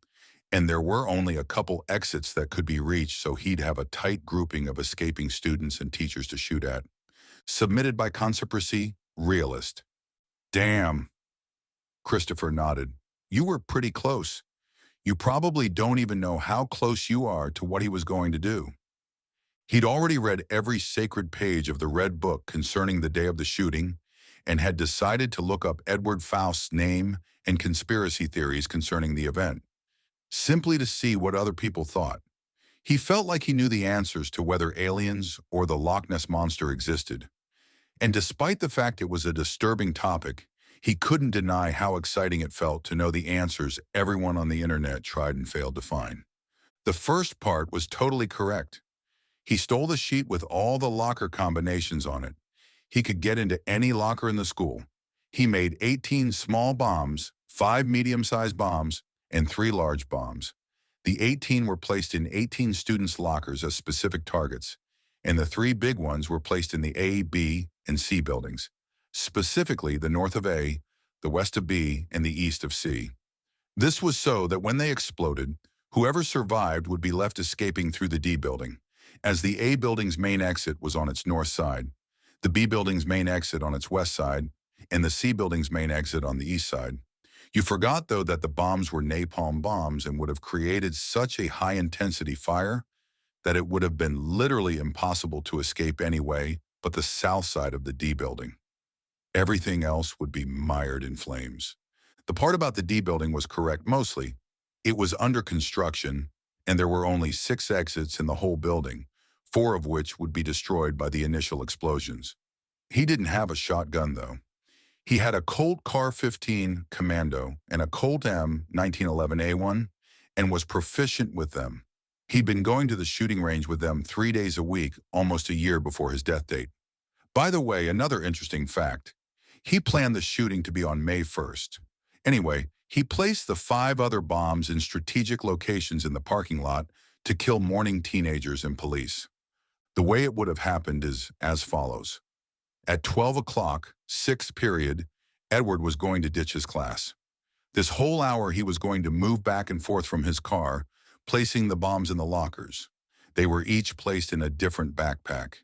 [SPEAKER 1] and there were only a couple exits that could be reached, so he'd have a tight grouping of escaping students and teachers to shoot at. Submitted by Conspiracy Realist. Damn, Christopher nodded. You were pretty close. You probably don't even know how close you are to what he was going to do. He'd already read every sacred page of the Red Book concerning the day of the shooting and had decided to look up Edward Faust's name and conspiracy theories concerning the event, simply to see what other people thought. He felt like he knew the answers to whether aliens or the Loch Ness Monster existed. And despite the fact it was a disturbing topic, he couldn't deny how exciting it felt to know the answers everyone on the internet tried and failed to find. The first part was totally correct. He stole the sheet with all the locker combinations on it. He could get into any locker in the school. He made 18 small bombs, 5 medium-sized bombs, and 3 large bombs. The 18 were placed in 18 students' lockers as specific targets, and the 3 big ones were placed in the A, B, and C buildings, specifically the north of A, the west of B, and the east of C. This was so that when they exploded, whoever survived would be left escaping through the D building, as the A building's main exit was on its north side, the B building's main exit on its west side, and the C building's main exit on the east side. You forgot, though, that the bombs were napalm bombs and would have created such a high-intensity fire that it would have been literally impossible to escape anyway but the south side of the D building. Everything else would be mired in flames. The part about the D building was correct mostly. It was under construction, and there were only 6 exits in the whole building, 4 of which would be destroyed by the initial explosions. He didn't have a shotgun, though. He had a Colt Car-15 Commando and a Colt M 1911A1 and was proficient with them. He'd been going to the shooting range with them 3 days a week, almost a year before his death date. By the way, another interesting fact, he planned the shooting to be on May 1st. Anyway, he placed the 5 other bombs in strategic locations in the parking lot to kill mourning teenagers and police. The way it would have happened is as follows. At 12 o'clock, 6th period, Edward was going to ditch his class. This whole hour he was going to move back and forth from his car, placing the bombs in the lockers. They were each placed in a different backpack.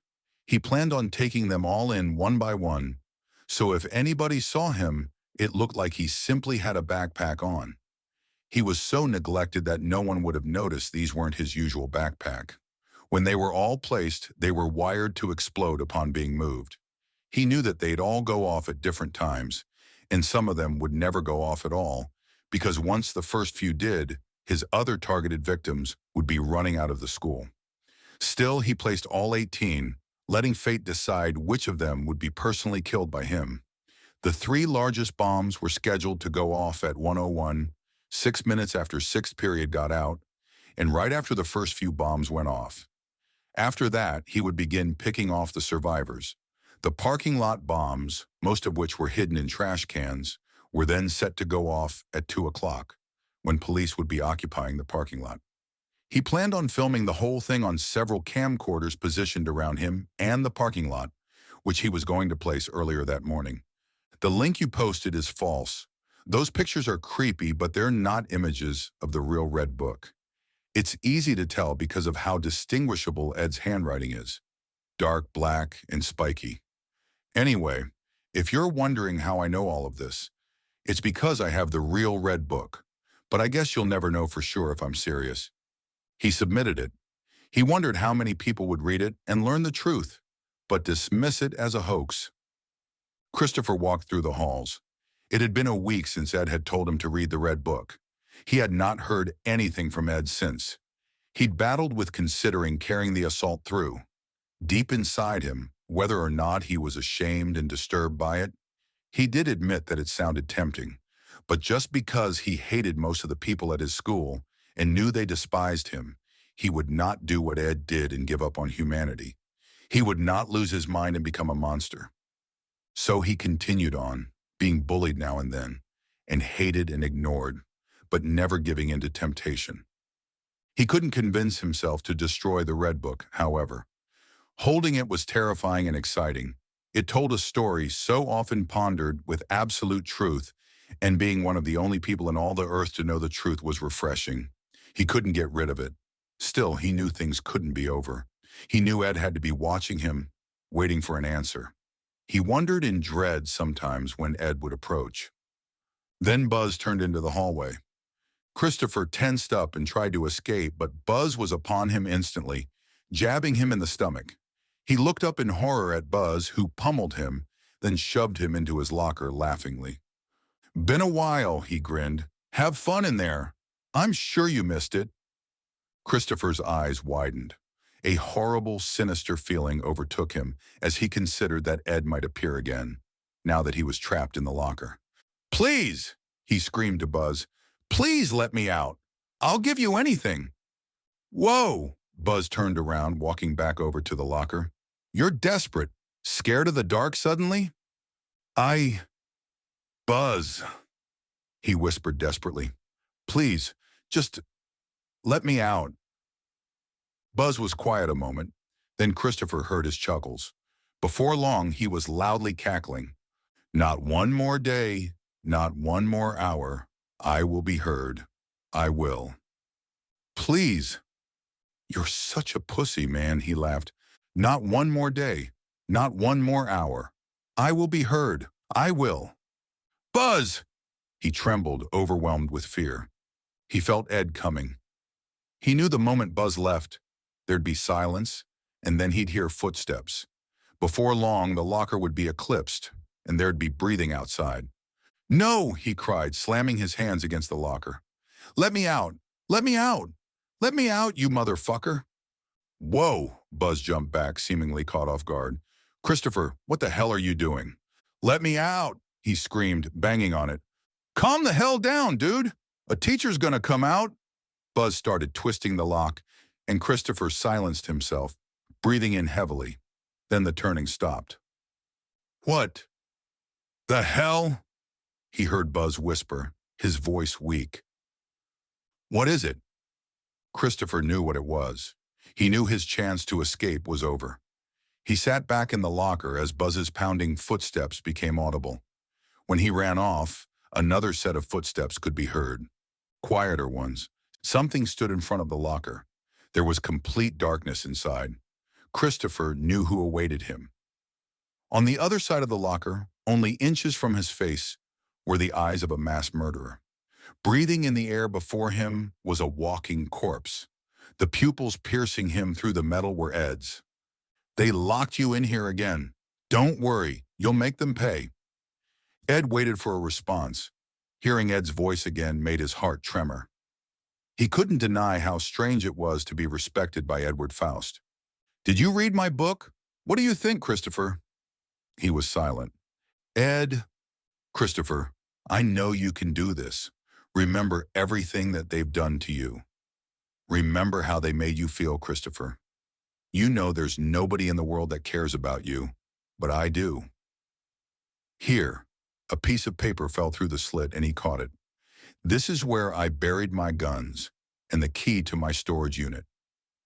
[SPEAKER 1] He planned on taking them all in one by one, so if anybody saw him, it looked like he simply had a backpack on. He was so neglected that no one would have noticed these weren't his usual backpack. When they were all placed, they were wired to explode upon being moved. He knew that they'd all go off at different times, and some of them would never go off at all, because once the first few did, his other targeted victims would be running out of the school. Still, he placed all 18, letting fate decide which of them would be personally killed by him. The 3 largest bombs were scheduled to go off at 1:01, 6 minutes after 6th period got out, and right after the first few bombs went off. After that, he would begin picking off the survivors. The parking lot bombs, most of which were hidden in trash cans, were then set to go off at 2 o'clock, when police would be occupying the parking lot. He planned on filming the whole thing on several camcorders positioned around him and the parking lot, which he was going to place earlier that morning. The link you posted is false. Those pictures are creepy, but they're not images of the real Red Book. It's easy to tell because of how distinguishable Ed's handwriting is. Dark black and spiky. Anyway, if you're wondering how I know all of this, it's because I have the real Red Book, but I guess you'll never know for sure if I'm serious. He submitted it. He wondered how many people would read it and learn the truth, but dismiss it as a hoax. Christopher walked through the halls. It had been a week since Ed had told him to read the Red Book. He had not heard anything from Ed since. He'd battled with considering carrying the assault through. Deep inside him, whether or not he was ashamed and disturbed by it, he did admit that it sounded tempting. But just because he hated most of the people at his school and knew they despised him, he would not do what Ed did and give up on humanity. He would not lose his mind and become a monster. So he continued on, being bullied now and then, and hated and ignored, but never giving in to temptation. He couldn't convince himself to destroy the Red Book, however. Holding it was terrifying and exciting. It told a story so often pondered with absolute truth, And being one of the only people in all the earth to know the truth was refreshing. He couldn't get rid of it. Still, he knew things couldn't be over. He knew Ed had to be watching him, waiting for an answer. He wondered in dread sometimes when Ed would approach. Then Buzz turned into the hallway. Christopher tensed up and tried to escape, but Buzz was upon him instantly, jabbing him in the stomach. He looked up in horror at Buzz, who pummeled him, then shoved him into his locker laughingly. "Been a while," he grinned. "Have fun in there. I'm sure you missed it." Christopher's eyes widened. A horrible, sinister feeling overtook him as he considered that Ed might appear again, now that he was trapped in the locker. "Please," he screamed to Buzz. "Please let me out. I'll give you anything." "Whoa!" Buzz turned around, walking back over to the locker. "You're desperate. Scared of the dark suddenly?" Buzz," he whispered desperately. "Please, just let me out." Buzz was quiet a moment. Then Christopher heard his chuckles. Before long, he was loudly cackling. "Not one more day, not one more hour. I will be heard. I will." "Please." "You're such a pussy, man," he laughed. "Not one more day, not one more hour. I will be heard. I will." "Buzz!" He trembled, overwhelmed with fear. He felt Ed coming. He knew the moment Buzz left, there'd be silence, and then he'd hear footsteps. Before long, the locker would be eclipsed, and there'd be breathing outside. "No!" he cried, slamming his hands against the locker. "Let me out! Let me out! Let me out, you motherfucker!" "Whoa!" Buzz jumped back, seemingly caught off guard. "Christopher, what the hell are you doing?" "Let me out!" he screamed, banging on it. "Calm the hell down, dude! A teacher's gonna come out!" Buzz started twisting the lock, and Christopher silenced himself, breathing in heavily. Then the turning stopped. "What the hell?" he heard Buzz whisper, his voice weak. "What is it?" Christopher knew what it was. He knew his chance to escape was over. He sat back in the locker as Buzz's pounding footsteps became audible. When he ran off, another set of footsteps could be heard. Quieter ones. Something stood in front of the locker. There was complete darkness inside. Christopher knew who awaited him. On the other side of the locker, only inches from his face, were the eyes of a mass murderer. Breathing in the air before him was a walking corpse. The pupils piercing him through the metal were Ed's. "They locked you in here again. Don't worry, you'll make them pay." Ed waited for a response. Hearing Ed's voice again made his heart tremor. He couldn't deny how strange it was to be respected by Edward Faust. "Did you read my book? What do you think, Christopher?" He was silent. "Ed," "Christopher, I know you can do this. Remember everything that they've done to you. Remember how they made you feel, Christopher. You know there's nobody in the world that cares about you, but I do." Here, a piece of paper fell through the slit and he caught it. "This is where I buried my guns and the key to my storage unit.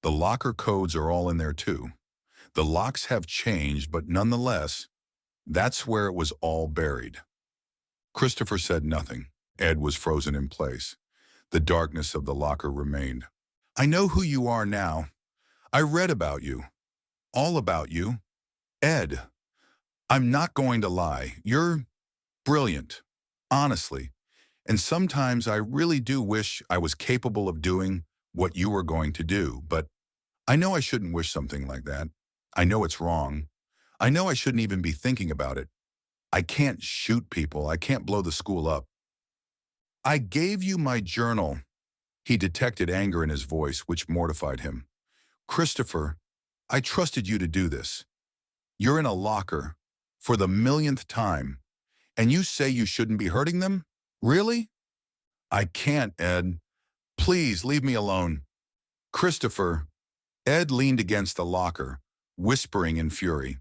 [SPEAKER 1] The locker codes are all in there too. The locks have changed, but nonetheless, that's where it was all buried." Christopher said nothing. Ed was frozen in place. The darkness of the locker remained. "I know who you are now. I read about you. All about you. Ed, I'm not going to lie. You're brilliant. Honestly. And sometimes I really do wish I was capable of doing what you were going to do, but I know I shouldn't wish something like that. I know it's wrong. I know I shouldn't even be thinking about it. I can't shoot people. I can't blow the school up. I gave you my journal." He detected anger in his voice, which mortified him. "Christopher, I trusted you to do this. You're in a locker for the millionth time, and you say you shouldn't be hurting them? Really?" "I can't, Ed. Please leave me alone." "Christopher." Ed leaned against the locker, whispering in fury.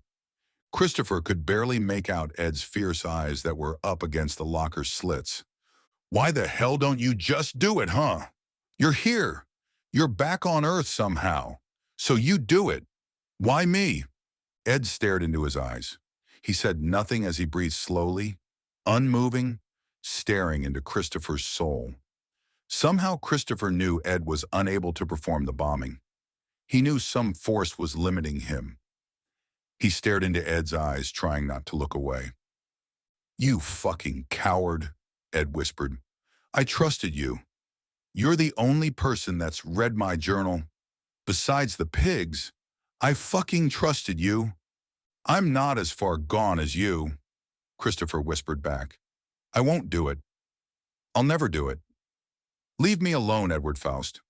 [SPEAKER 1] Christopher could barely make out Ed's fierce eyes that were up against the locker's slits. "Why the hell don't you just do it, huh? You're here. You're back on Earth somehow. So you do it. Why me?" Ed stared into his eyes. He said nothing as he breathed slowly, unmoving, staring into Christopher's soul. Somehow Christopher knew Ed was unable to perform the bombing. He knew some force was limiting him. He stared into Ed's eyes, trying not to look away. "You fucking coward," Ed whispered. "I trusted you. You're the only person that's read my journal. Besides the pigs, I fucking trusted you. I'm not as far gone as you," Christopher whispered back. "I won't do it. I'll never do it. Leave me alone, Edward Faust.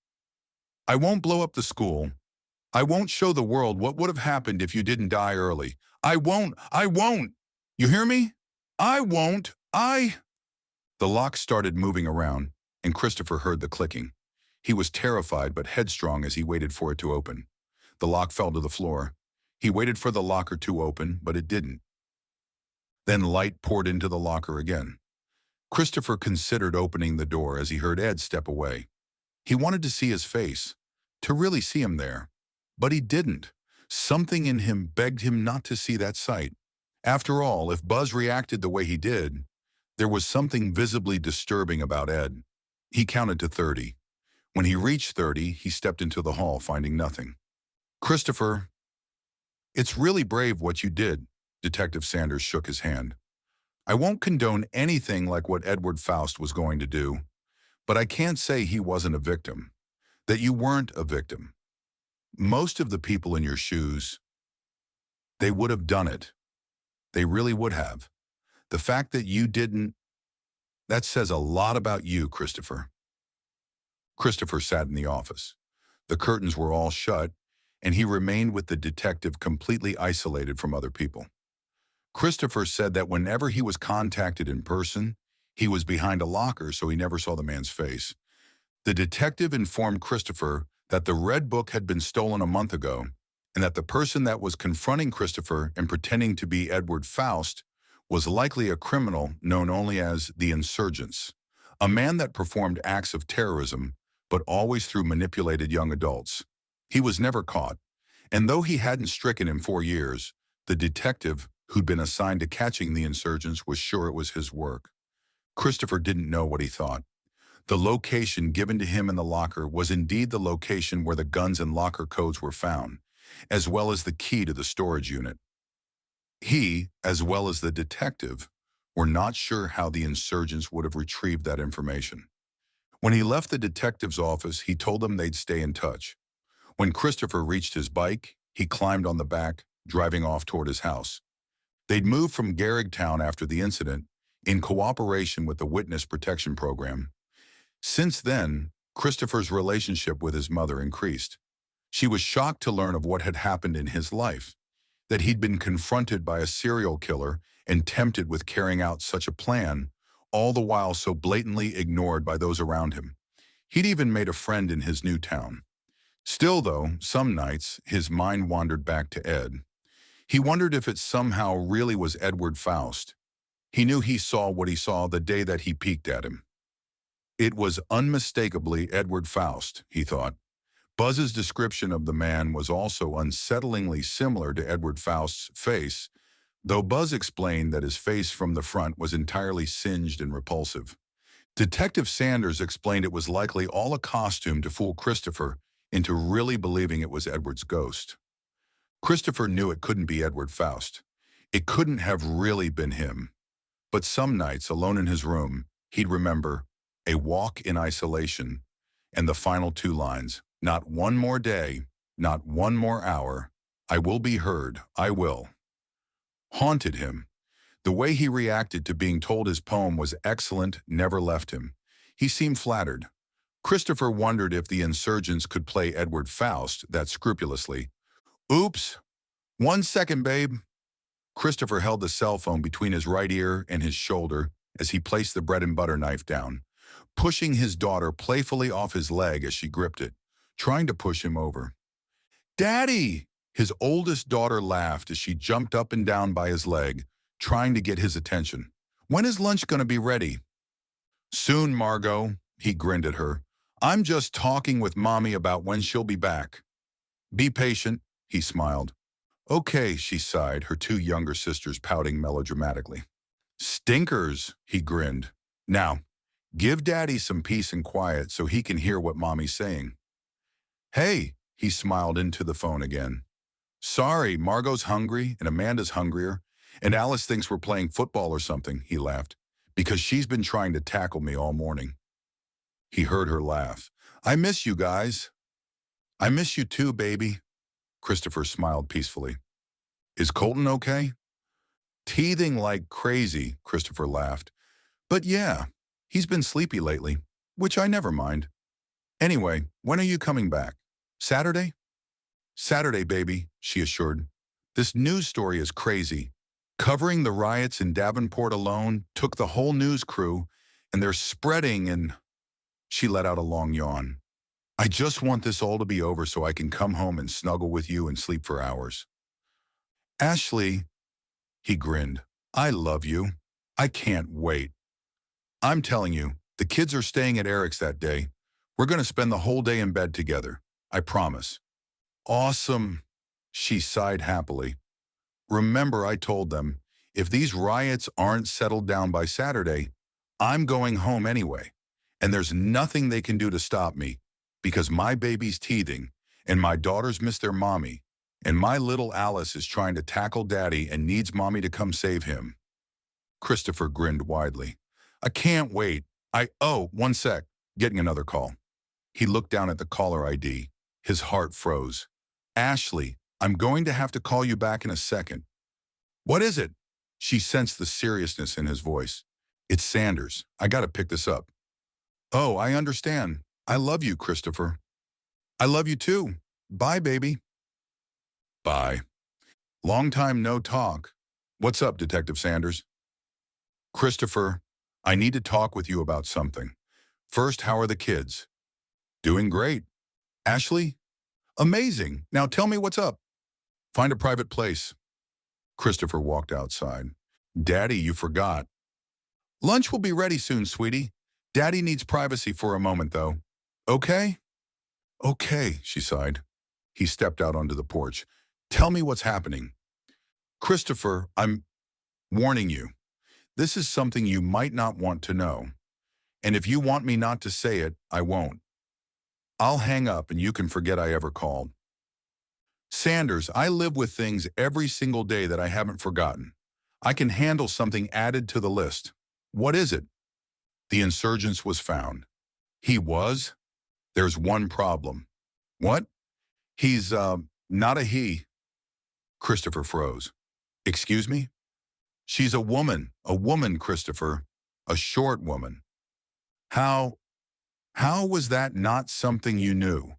[SPEAKER 1] I won't blow up the school. I won't show the world what would have happened if you didn't die early. I won't. You hear me? I won't. The lock started moving around, and Christopher heard the clicking. He was terrified but headstrong as he waited for it to open. The lock fell to the floor. He waited for the locker to open, but it didn't. Then light poured into the locker again. Christopher considered opening the door as he heard Ed step away. He wanted to see his face, to really see him there. But he didn't. Something in him begged him not to see that sight. After all, if Buzz reacted the way he did, there was something visibly disturbing about Ed. He counted to 30. When he reached 30, he stepped into the hall, finding nothing. "Christopher, it's really brave what you did," Detective Sanders shook his hand. "I won't condone anything like what Edward Faust was going to do, but I can't say he wasn't a victim, that you weren't a victim. Most of the people in your shoes, they would have done it. They really would have. The fact that you didn't, that says a lot about you, Christopher." Christopher sat in the office. The curtains were all shut, and he remained with the detective completely isolated from other people. Christopher said that whenever he was contacted in person, he was behind a locker, so he never saw the man's face. The detective informed Christopher that the red book had been stolen a month ago, and that the person that was confronting Christopher and pretending to be Edward Faust was likely a criminal known only as the Insurgents, a man that performed acts of terrorism, but always through manipulated young adults. He was never caught, and though he hadn't stricken in 4 years, the detective who'd been assigned to catching the insurgents was sure it was his work. Christopher didn't know what he thought. The location given to him in the locker was indeed the location where the guns and locker codes were found, as well as the key to the storage unit. He, as well as the detective, were not sure how the insurgents would have retrieved that information. When he left the detective's office, he told them they'd stay in touch. When Christopher reached his bike, he climbed on the back, driving off toward his house. They'd moved from Garrigtown after the incident, in cooperation with the Witness Protection Program. Since then, Christopher's relationship with his mother increased. She was shocked to learn of what had happened in his life, that he'd been confronted by a serial killer and tempted with carrying out such a plan, all the while so blatantly ignored by those around him. He'd even made a friend in his new town. Still, though, some nights, his mind wandered back to Ed. He wondered if it somehow really was Edward Faust. He knew he saw what he saw the day that he peeked at him. It was unmistakably Edward Faust, he thought. Buzz's description of the man was also unsettlingly similar to Edward Faust's face, though Buzz explained that his face from the front was entirely singed and repulsive. Detective Sanders explained it was likely all a costume to fool Christopher into really believing it was Edward's ghost. Christopher knew it couldn't be Edward Faust. It couldn't have really been him. But some nights, alone in his room, he'd remember "A walk in isolation," and the final 2 lines, "Not one more day, not one more hour, I will be heard, I will," haunted him. The way he reacted to being told his poem was excellent never left him. He seemed flattered. Christopher wondered if the insurgents could play Edward Faust that scrupulously. "Oops, 1 second, babe." Christopher held the cell phone between his right ear and his shoulder as he placed the bread and butter knife down, pushing his daughter playfully off his leg as she gripped it, trying to push him over. "Daddy!" His oldest daughter laughed as she jumped up and down by his leg, trying to get his attention. "When is lunch going to be ready?" "Soon, Margot," he grinned at her. "I'm just talking with Mommy about when she'll be back." "Be patient," he smiled. "Okay," she sighed, her 2 younger sisters pouting melodramatically. "Stinkers," he grinned. Now, give Daddy some peace and quiet so he can hear what Mommy's saying. Hey, he smiled into the phone again. Sorry, Margot's hungry and Amanda's hungrier, and Alice thinks we're playing football or something, he laughed, because she's been trying to tackle me all morning. He heard her laugh. I miss you guys. I miss you too, baby. Christopher smiled peacefully. Is Colton okay? Teething like crazy, Christopher laughed. But yeah, he's been sleepy lately, which I never mind. Anyway, when are you coming back? Saturday? Saturday, baby, she assured. This news story is crazy. Covering the riots in Davenport alone took the whole news crew, and they're spreading and… She let out a long yawn. I just want this all to be over so I can come home and snuggle with you and sleep for hours. Ashley, he grinned, I love you. I can't wait. I'm telling you, the kids are staying at Eric's that day. We're going to spend the whole day in bed together. I promise. Awesome, she sighed happily. Remember, I told them, if these riots aren't settled down by Saturday, I'm going home anyway, and there's nothing they can do to stop me, because my baby's teething, and my daughters miss their mommy, and my little Alice is trying to tackle Daddy and needs Mommy to come save him. Christopher grinned widely. I can't wait. Oh, one sec, getting another call. He looked down at the caller ID. His heart froze. Ashley, I'm going to have to call you back in a second. What is it? She sensed the seriousness in his voice. It's Sanders. I gotta pick this up. Oh, I understand. I love you, Christopher. I love you too. Bye, baby. Bye. Long time no talk. What's up, Detective Sanders? Christopher, I need to talk with you about something. First, how are the kids? Doing great. Ashley? Amazing. Now tell me what's up. Find a private place. Christopher walked outside. Daddy, you forgot. Lunch will be ready soon, sweetie. Daddy needs privacy for a moment, though. Okay? Okay, she sighed. He stepped out onto the porch. Tell me what's happening. Christopher, I'm warning you. This is something you might not want to know. And if you want me not to say it, I won't. I'll hang up and you can forget I ever called. Sanders, I live with things every single day that I haven't forgotten. I can handle something added to the list. What is it? The insurgents was found. He was? There's one problem. What? He's, not a he. Christopher froze. Excuse me? She's a woman, Christopher. A short woman. How was that not something you knew?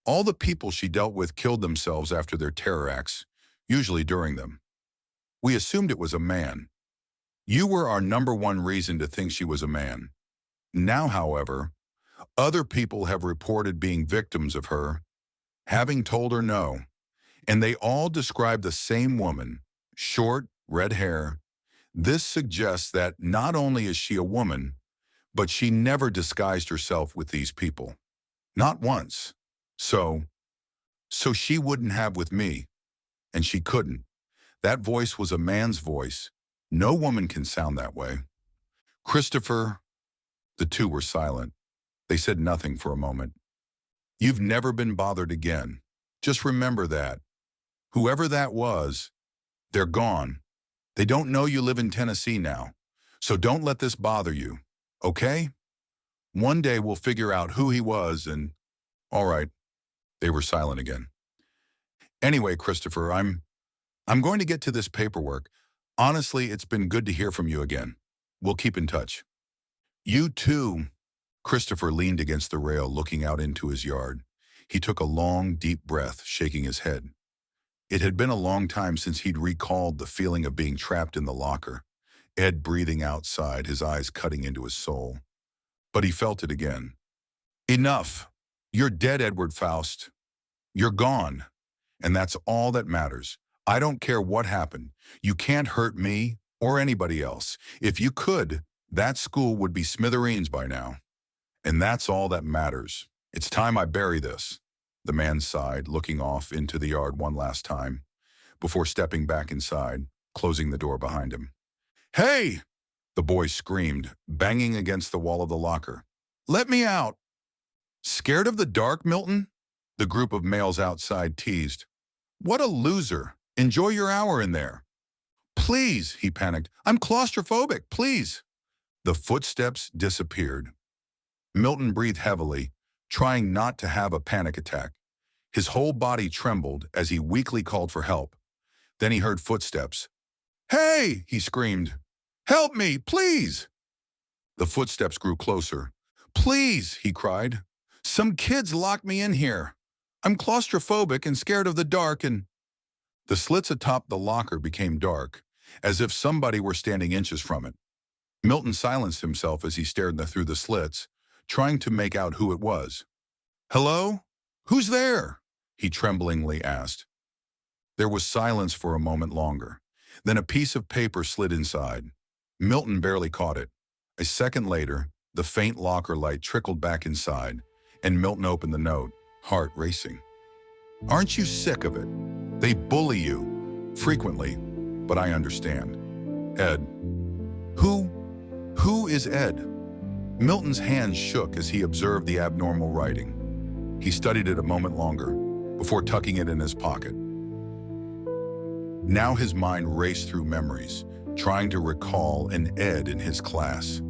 [SPEAKER 1] All the people she dealt with killed themselves after their terror acts, usually during them. We assumed it was a man. You were our #1 reason to think she was a man. Now, however, other people have reported being victims of her, having told her no, and they all describe the same woman, short, red hair. This suggests that not only is she a woman, but she never disguised herself with these people. Not once. So she wouldn't have with me, and she couldn't. That voice was a man's voice. No woman can sound that way. Christopher, the two were silent. They said nothing for a moment. You've never been bothered again. Just remember that. Whoever that was, they're gone. They don't know you live in Tennessee now. So don't let this bother you, okay? One day we'll figure out who he was and… All right. They were silent again. Anyway, Christopher, I'm going to get to this paperwork. Honestly, it's been good to hear from you again. We'll keep in touch. You too. Christopher leaned against the rail, looking out into his yard. He took a long, deep breath, shaking his head. It had been a long time since he'd recalled the feeling of being trapped in the locker, Ed breathing outside, his eyes cutting into his soul. But he felt it again. Enough. You're dead, Edward Faust. You're gone. And that's all that matters. I don't care what happened. You can't hurt me or anybody else. If you could, that school would be smithereens by now. And that's all that matters. It's time I bury this. The man sighed, looking off into the yard one last time, before stepping back inside, closing the door behind him. Hey! The boy screamed, banging against the wall of the locker. Let me out! Scared of the dark, Milton? The group of males outside teased. What a loser. Enjoy your hour in there. Please, he panicked. I'm claustrophobic, please. The footsteps disappeared. Milton breathed heavily, trying not to have a panic attack. His whole body trembled as he weakly called for help. Then he heard footsteps. Hey, he screamed. Help me, please! The footsteps grew closer. Please, he cried. Some kids locked me in here. I'm claustrophobic and scared of the dark and... The slits atop the locker became dark, as if somebody were standing inches from it. Milton silenced himself as he stared through the slits, trying to make out who it was. Hello? Who's there? He tremblingly asked. There was silence for a moment longer. Then a piece of paper slid inside. Milton barely caught it. A second later, the faint locker light trickled back inside, and Milton opened the note, heart racing. Aren't you sick of it? They bully you, frequently, but I understand. Ed. Who is Ed? Milton's hands shook as he observed the abnormal writing. He studied it a moment longer, before tucking it in his pocket. Now his mind raced through memories, trying to recall an Ed in his class.